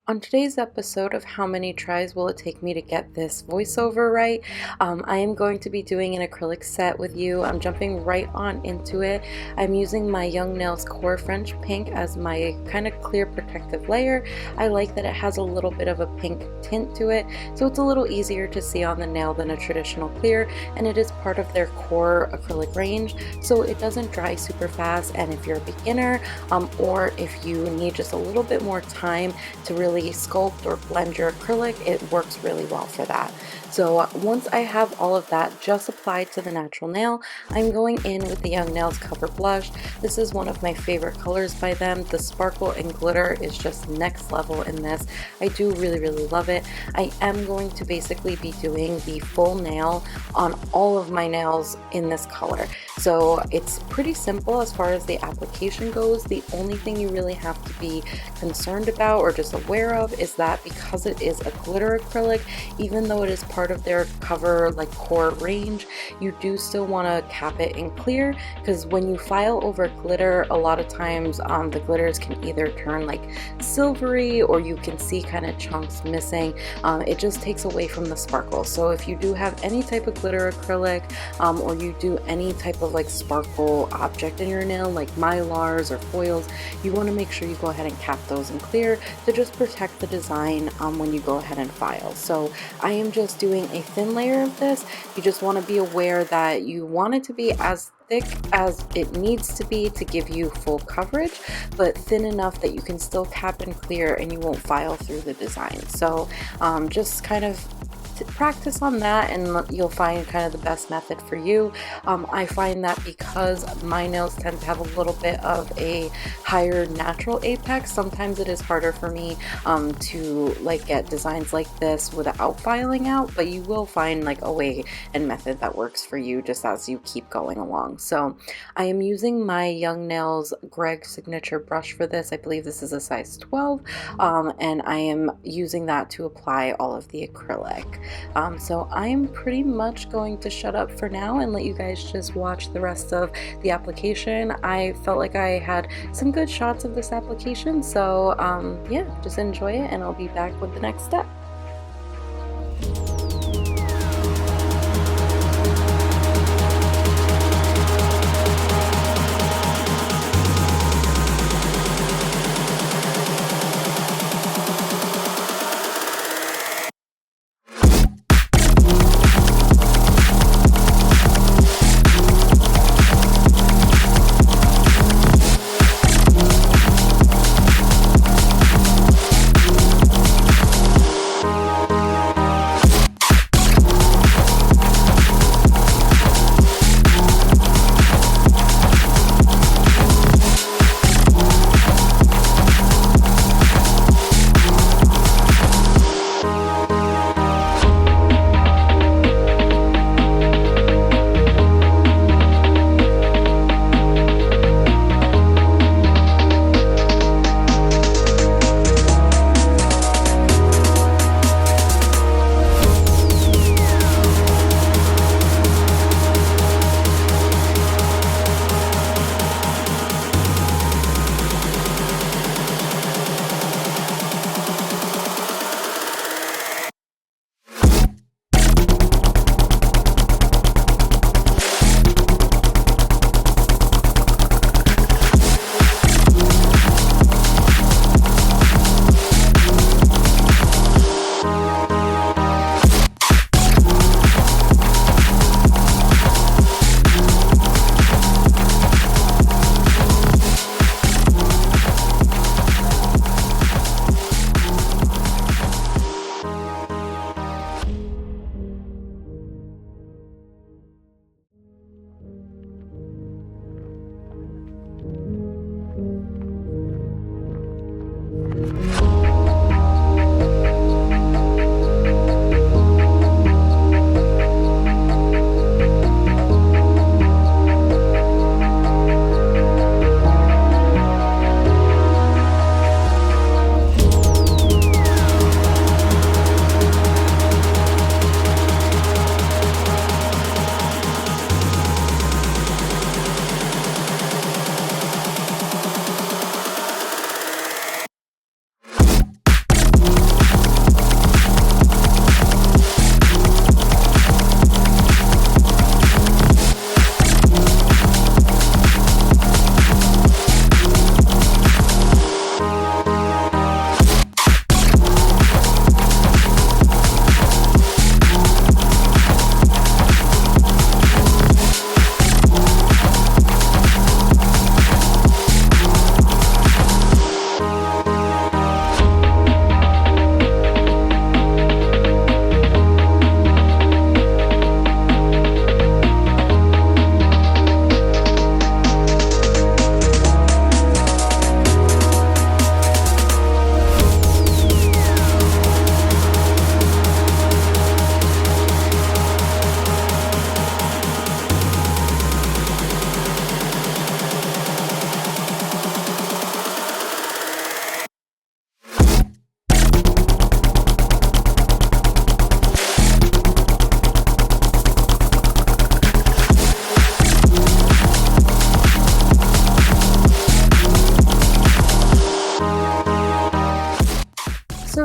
On today's episode of How Many Tries Will It Take Me to Get This Voiceover Right, I am going to be doing an acrylic set with you. I'm jumping right on into it. I'm using my Young Nails Core French Pink as my kind of clear protective layer. I like that it has a little bit of a pink tint to it, so it's a little easier to see on the nail than a traditional clear, and it is part of their core acrylic range, so it doesn't dry super fast. And if you're a beginner, or if you need just a little bit more time to really sculpt or blend your acrylic, it works really well for that. So once I have all of that just applied to the natural nail, I'm going in with the Young Nails Cover Blush. This is one of my favorite colors by them. The sparkle and glitter is just next level in this. I do really love it. I am going to basically be doing the full nail on all of my nails in this color. So it's pretty simple as far as the application goes. The only thing you really have to be concerned about or just aware of is that because it is a glitter acrylic, even though it is part of their cover like core range, you do still want to cap it in clear, because when you file over glitter, a lot of times the glitters can either turn like silvery or you can see kind of chunks missing. It just takes away from the sparkle. So if you do have any type of glitter acrylic, or you do any type of like sparkle object in your nail like mylars or foils, you want to make sure you go ahead and cap those in clear to just protect the design when you go ahead and file. So I am just doing a thin layer of this. You just want to be aware that you want it to be as thick as it needs to be to give you full coverage, but thin enough that you can still cap and clear and you won't file through the design. So just kind of practice on that and you'll find kind of the best method for you. I find that because my nails tend to have a little bit of a higher natural apex, sometimes it is harder for me to like get designs like this without filing out, but you will find like a way and method that works for you just as you keep going along. So I am using my Young Nails Greg signature brush for this. I believe this is a size 12, and I am using that to apply all of the acrylic. So I'm pretty much going to shut up for now and let you guys just watch the rest of the application. I felt like I had some good shots of this application, so yeah, just enjoy it and I'll be back with the next step.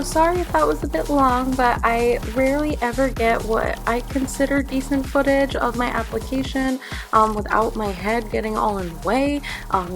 sorry if that was a bit long, but I rarely ever get what I consider decent footage of my application without my head getting all in the way,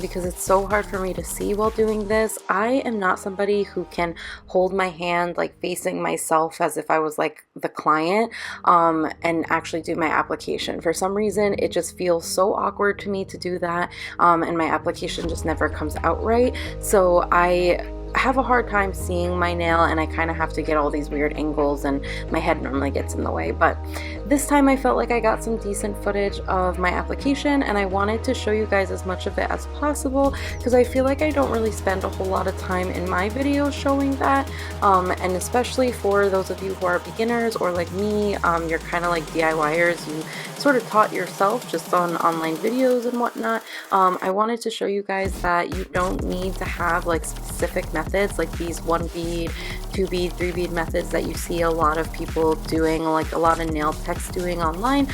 because it's so hard for me to see while doing this. I am not somebody who can hold my hand like facing myself as if I was like the client, and actually do my application. For some reason, it just feels so awkward to me to do that, and my application just never comes out right. So I have a hard time seeing my nail, and I kind of have to get all these weird angles, and my head normally gets in the way. But this time I felt like I got some decent footage of my application, and I wanted to show you guys as much of it as possible because I feel like I don't really spend a whole lot of time in my videos showing that, and especially for those of you who are beginners or like me, you're kind of like DIYers, you sort of taught yourself just on online videos and whatnot. I wanted to show you guys that you don't need to have like specific methods like these 1 bead, 2 bead, 3 bead methods that you see a lot of people doing, like a lot of nail techs doing online.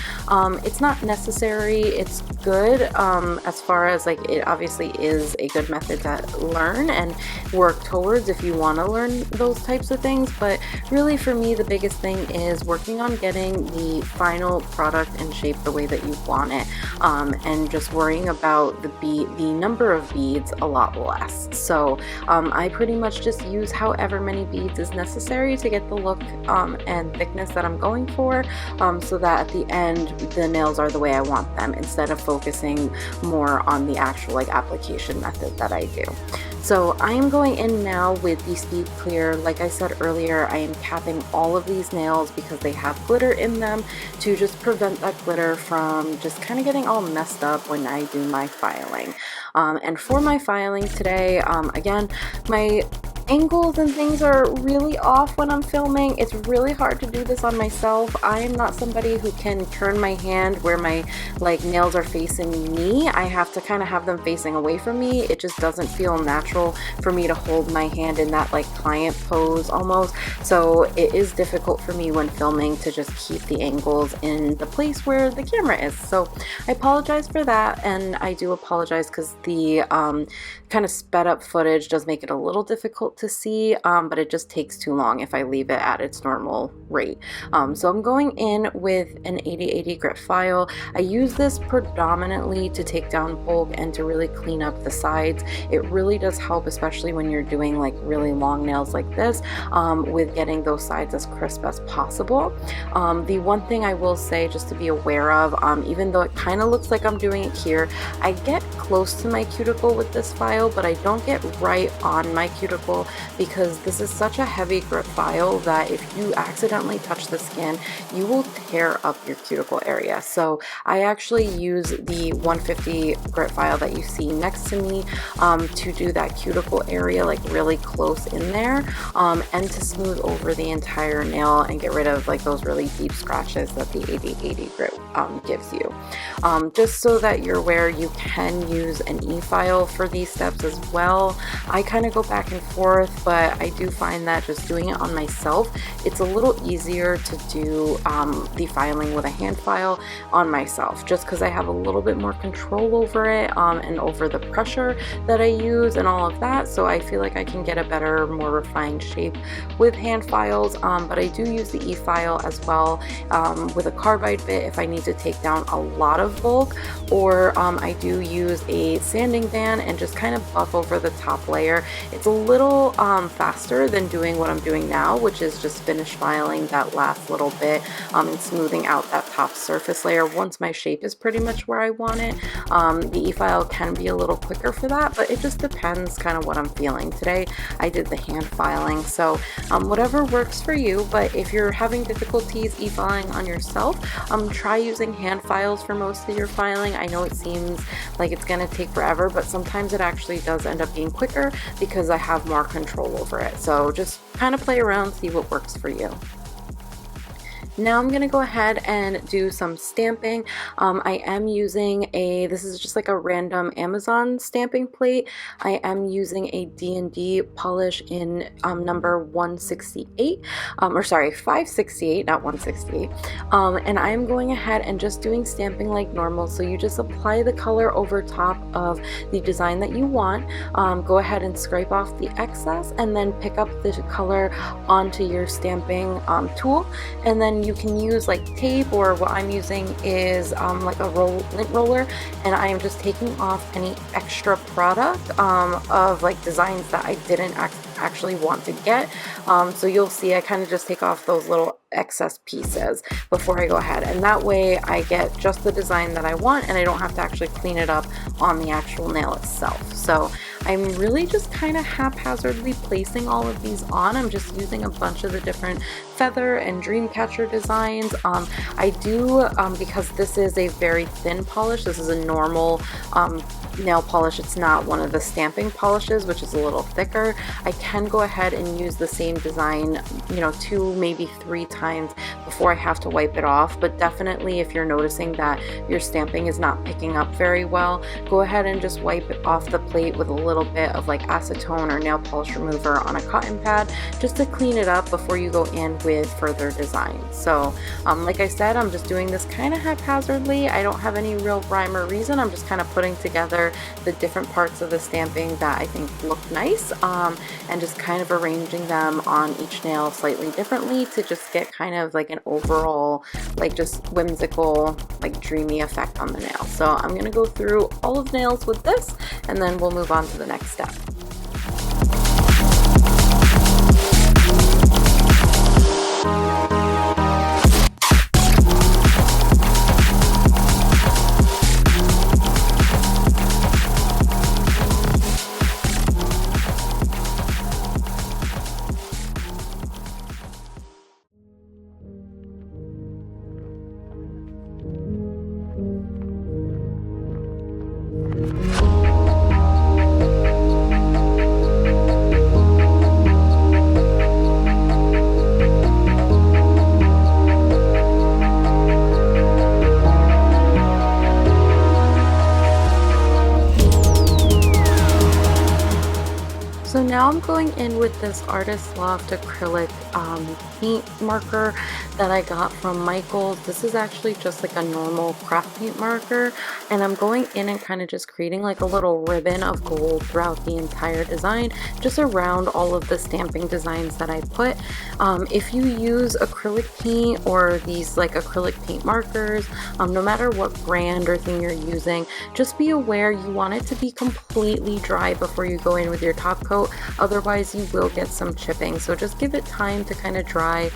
It's not necessary. It's good as far as like it obviously is a good method to learn and work towards if you want to learn those types of things, but really for me the biggest thing is working on getting the final product and shape the way that you want it, and just worrying about the number of beads a lot less. So I pretty much just use however many beads is necessary to get the look and thickness that I'm going for, so that at the end the nails are the way I want them, instead of focusing more on the actual like application method that I do. So I am going in now with the Speed Clear. Like I said earlier, I am capping all of these nails because they have glitter in them to just prevent that glitter from just kind of getting all messed up when I do my filing. And for my filing today, again, my angles and things are really off when I'm filming. It's really hard to do this on myself. I am not somebody who can turn my hand where my like nails are facing me. I have to kind of have them facing away from me. It just doesn't feel natural for me to hold my hand in that like client pose almost. So it is difficult for me when filming to just keep the angles in the place where the camera is. So I apologize for that, and I do apologize because the kind of sped up footage does make it a little difficult to see, but it just takes too long if I leave it at its normal rate. So I'm going in with an 8080 grit file. I use this predominantly to take down bulk and to really clean up the sides. It really does help, especially when you're doing like really long nails like this, with getting those sides as crisp as possible. The one thing I will say just to be aware of, even though it kind of looks like I'm doing it here, I get close to my cuticle with this file, but I don't get right on my cuticle because this is such a heavy grip file that if you accidentally touch the skin, you will tear up your cuticle area. So I actually use the 150 grit file that you see next to me to do that cuticle area like really close in there, and to smooth over the entire nail and get rid of like those really deep scratches that the 8080 grit gives you. Just so that you're aware, you can use an e-file for these steps as well. I kind of go back and forth, but I do find that just doing it on myself, it's a little easier to do the filing with a hand file on myself, just because I have a little bit more control over it, and over the pressure that I use and all of that. So I feel like I can get a better, more refined shape with hand files, but I do use the e-file as well with a carbide bit if I need to take down a lot of bulk, or I do use a sanding band and just kind of buff over the top layer. It's a little faster than doing what I'm doing now, which is just finish filing that last little bit and smoothing out that top surface layer once my shape is pretty much where I want it. The e-file can be a little quicker for that, but it just depends kind of what I'm feeling. Today I did the hand filing, so whatever works for you, but if you're having difficulties e-filing on yourself, try using hand files for most of your filing. I know it seems like it's going to take forever, but sometimes it actually does end up being quicker because I have more control over it. So just kind of play around, see what works for you. Now I'm gonna go ahead and do some stamping. I am using this is just like a random Amazon stamping plate. I am using a D&D polish in number 168, or sorry, 568, not 168. And I'm going ahead and just doing stamping like normal. So you just apply the color over top of the design that you want. Go ahead and scrape off the excess and then pick up the color onto your stamping tool, and then you can use like tape, or what I'm using is like a lint roller, and I am just taking off any extra product of like designs that I didn't actually want to get. So you'll see I kind of just take off those little excess pieces before I go ahead, and that way I get just the design that I want and I don't have to actually clean it up on the actual nail itself. So I'm really just kind of haphazardly placing all of these on. I'm just using a bunch of the different feather and dream catcher designs. I do, because this is a very thin polish, this is a normal nail polish, it's not one of the stamping polishes which is a little thicker. I can go ahead and use the same design, you know, 2 maybe 3 times before I have to wipe it off. But definitely if you're noticing that your stamping is not picking up very well, go ahead and just wipe it off the plate with a little bit of like acetone or nail polish remover on a cotton pad just to clean it up before you go in with further designs. So like I said, I'm just doing this kind of haphazardly. I don't have any real rhyme or reason. I'm just kind of putting together the different parts of the stamping that I think look nice, and just kind of arranging them on each nail slightly differently to just get kind of like an overall like just whimsical like dreamy effect on the nail. So I'm gonna go through all of nails with this and then we'll move on to the next step. So now I'm going in with this Artist Loft acrylic paint marker that I got from Michael's. This is actually just like a normal craft paint marker, and I'm going in and kind of just creating like a little ribbon of gold throughout the entire design, just around all of the stamping designs that I put. If you use acrylic paint or these like acrylic paint markers, no matter what brand or thing you're using, just be aware you want it to be completely dry before you go in with your top coat. Otherwise you will get some chipping, so just give it time to kind of dry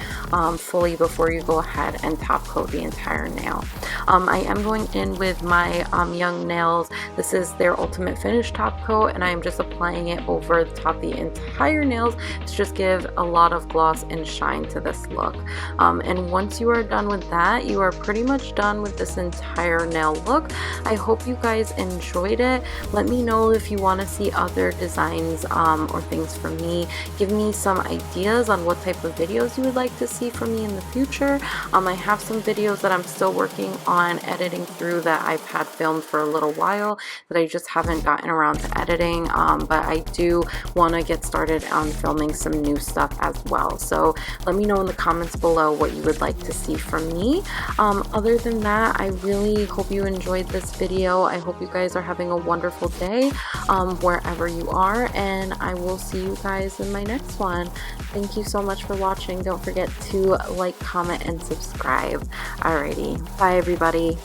fully before you go ahead and top coat the entire nail. I am going in with my Young Nails. This is their Ultimate Finish top coat, and I am just applying it over the top of the entire nails to just give a lot of gloss and shine to this look. And once you are done with that, you are pretty much done with this entire nail look. I hope you guys enjoyed it. Let me know if you want to see other designs or things from me. Give me some ideas on what type of videos you would like to see from me in the future. I have some videos that I'm still working on editing through that I've had filmed for a little while that I just haven't gotten around to editing, but I do want to get started on filming some new stuff as well. So let me know in the comments below what you would like to see from me. Other than that, I really hope you enjoyed this video. I hope you guys are having a wonderful day wherever you are, and I will see you guys in my next one. Thank you so much for watching. Don't forget to like, comment, and subscribe. Alrighty, bye everybody.